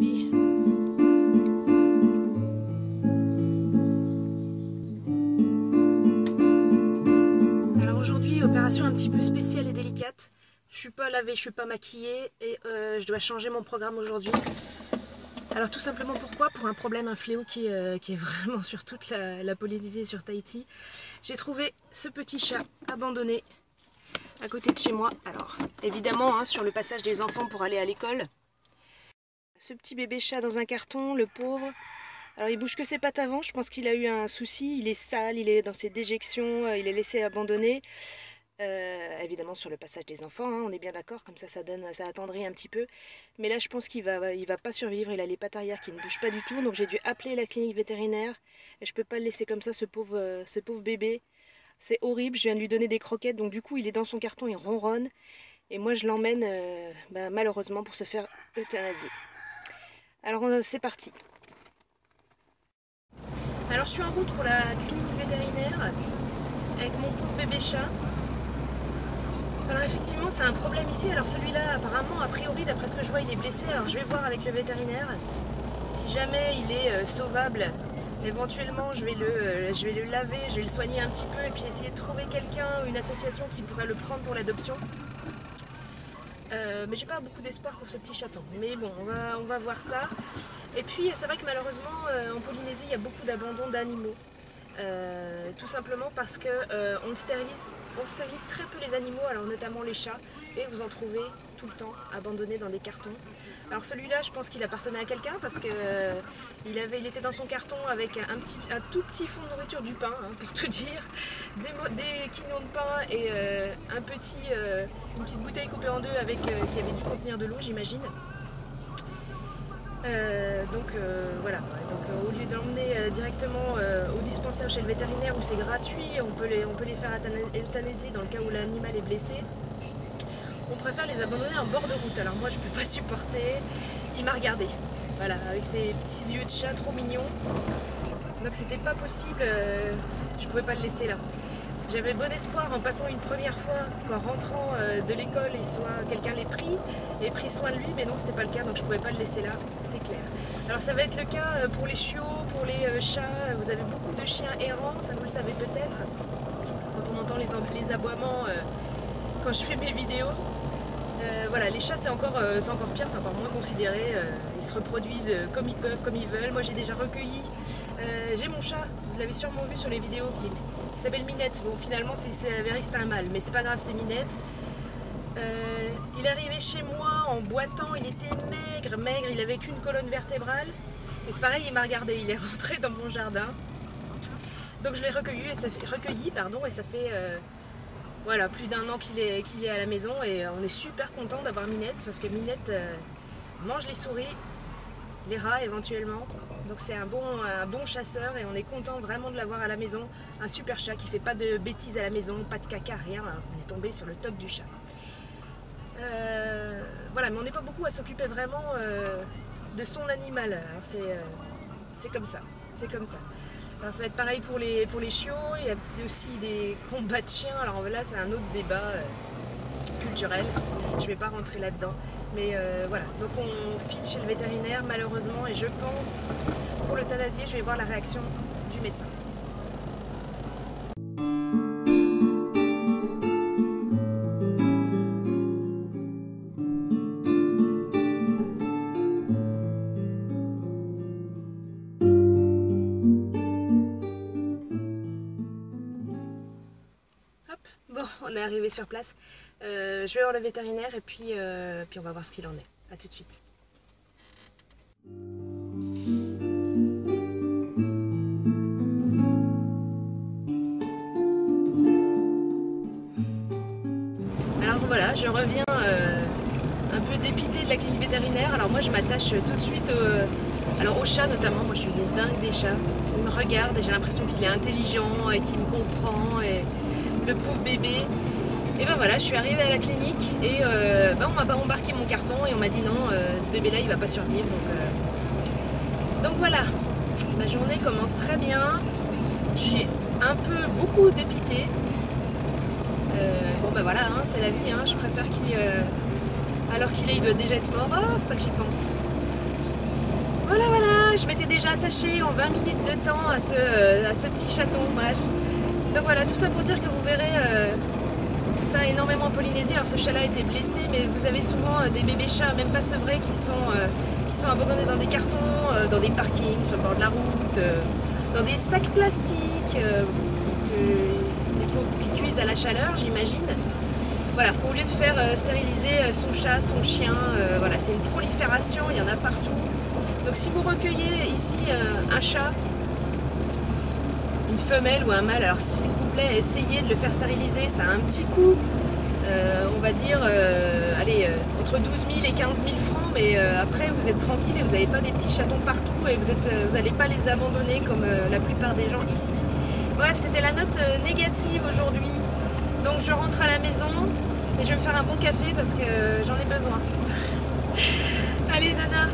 bébé. Alors aujourd'hui, opération un petit peu spéciale et délicate. Je suis pas lavée, je suis pas maquillée et je dois changer mon programme aujourd'hui. Alors tout simplement pourquoi? Pour un problème, un fléau qui est vraiment sur toute la Polynésie et sur Tahiti. J'ai trouvé ce petit chat abandonné à côté de chez moi. Alors évidemment hein, sur le passage des enfants pour aller à l'école. Ce petit bébé chat dans un carton, le pauvre. Alors il bouge que ses pattes avant, je pense qu'il a eu un souci, il est sale, il est dans ses déjections, il est laissé abandonné. Évidemment sur le passage des enfants, hein, on est bien d'accord, comme ça ça attendrit un petit peu. Mais là je pense qu'il va pas survivre, il a les pattes arrière qui ne bougent pas du tout, donc j'ai dû appeler la clinique vétérinaire. Et je peux pas le laisser comme ça, ce pauvre bébé. C'est horrible, je viens de lui donner des croquettes, donc du coup il est dans son carton, il ronronne. Et moi je l'emmène malheureusement pour se faire euthanasier. Alors c'est parti. Alors je suis en route pour la clinique vétérinaire avec mon pauvre bébé chat. Alors effectivement c'est un problème ici, alors celui-là apparemment a priori d'après ce que je vois il est blessé, alors je vais voir avec le vétérinaire. Si jamais il est sauvable, éventuellement je vais le laver, je vais le soigner un petit peu et puis essayer de trouver quelqu'un, une association qui pourrait le prendre pour l'adoption. Mais j'ai pas beaucoup d'espoir pour ce petit chaton. Mais bon, on va voir ça. Et puis c'est vrai que malheureusement en Polynésie il y a beaucoup d'abandon d'animaux. Tout simplement parce que on stérilise très peu les animaux, alors notamment les chats, et vous en trouvez tout le temps abandonnés dans des cartons. Alors celui-là, je pense qu'il appartenait à quelqu'un parce que il était dans son carton avec un tout petit fond de nourriture, du pain, hein, pour tout dire, des quignons de pain et une petite bouteille coupée en deux avec qui avait dû contenir de l'eau, j'imagine. Voilà, donc, au lieu de l'emmener directement au dispensaire chez le vétérinaire où c'est gratuit, on peut les faire euthanasier dans le cas où l'animal est blessé, on préfère les abandonner en bord de route. Alors moi je peux pas supporter, il m'a regardé, voilà, avec ses petits yeux de chat trop mignons, donc c'était pas possible, je pouvais pas le laisser là. J'avais bon espoir en passant une première fois qu'en rentrant de l'école, quelqu'un l'ait pris et pris soin de lui, mais non, c'était pas le cas, donc je pouvais pas le laisser là, c'est clair. Alors ça va être le cas pour les chiots, pour les chats, vous avez beaucoup de chiens errants, ça vous le savez peut-être, quand on entend les aboiements quand je fais mes vidéos. Voilà, les chats c'est encore pire, c'est encore moins considéré, ils se reproduisent comme ils peuvent, comme ils veulent. Moi j'ai déjà recueilli, j'ai mon chat, vous l'avez sûrement vu sur les vidéos, qui s'appelle Minette. Bon finalement c'est avéré que c'était un mâle, mais c'est pas grave, c'est Minette. Il est arrivé chez moi en boitant, il était maigre, il avait qu'une colonne vertébrale. Et c'est pareil, il m'a regardé, il est rentré dans mon jardin. Donc je l'ai recueilli et ça fait voilà, plus d'un an qu'il est à la maison et on est super content d'avoir Minette parce que Minette mange les souris, les rats éventuellement. Donc c'est un bon chasseur et on est content vraiment de l'avoir à la maison. Un super chat qui fait pas de bêtises à la maison, pas de caca, rien. On est tombé sur le top du chat. Voilà, mais on n'est pas beaucoup à s'occuper vraiment de son animal. Alors c'est comme ça, c'est comme ça. Alors ça va être pareil pour les chiots, il y a aussi des combats de chiens, alors là c'est un autre débat culturel, je ne vais pas rentrer là-dedans. Mais voilà, donc on file chez le vétérinaire malheureusement et je pense, pour l'euthanasier, je vais voir la réaction du médecin. Bon, on est arrivé sur place. Je vais voir le vétérinaire et puis on va voir ce qu'il en est. A tout de suite. Alors voilà, je reviens un peu dépitée de la clinique vétérinaire. Alors moi je m'attache tout de suite au chat notamment. Moi je suis une dingue des chats. Il me regarde et j'ai l'impression qu'il est intelligent et qu'il me comprend. Et le pauvre bébé. Et ben voilà, je suis arrivée à la clinique et on m'a embarqué mon carton et on m'a dit non, ce bébé là il va pas survivre. Donc voilà, ma journée commence très bien. Je suis beaucoup dépitée. Bon ben voilà, hein, c'est la vie, hein, je préfère qu'il alors qu'il est, il doit déjà être mort. Ah, faut pas que j'y pense. attaché en 20 minutes de temps à ce petit chaton, bref. Donc voilà, tout ça pour dire que vous verrez ça énormément en Polynésie. Alors ce chat-là a été blessé, mais vous avez souvent des bébés chats, même pas sevrés, qui sont abandonnés dans des cartons, dans des parkings, sur le bord de la route, dans des sacs plastiques, des pauvres qui cuisent à la chaleur, j'imagine. Voilà, au lieu de faire stériliser son chat, son chien, voilà, c'est une prolifération, il y en a partout. Donc si vous recueillez ici un chat, une femelle ou un mâle, alors s'il vous plaît, essayez de le faire stériliser, ça a un petit coût, on va dire, allez, entre 12 000 et 15 000 francs, mais après vous êtes tranquille et vous n'avez pas des petits chatons partout et vous n'allez pas les abandonner comme la plupart des gens ici. Bref, c'était la note négative aujourd'hui. Donc je rentre à la maison et je vais me faire un bon café parce que j'en ai besoin. Allez Nana!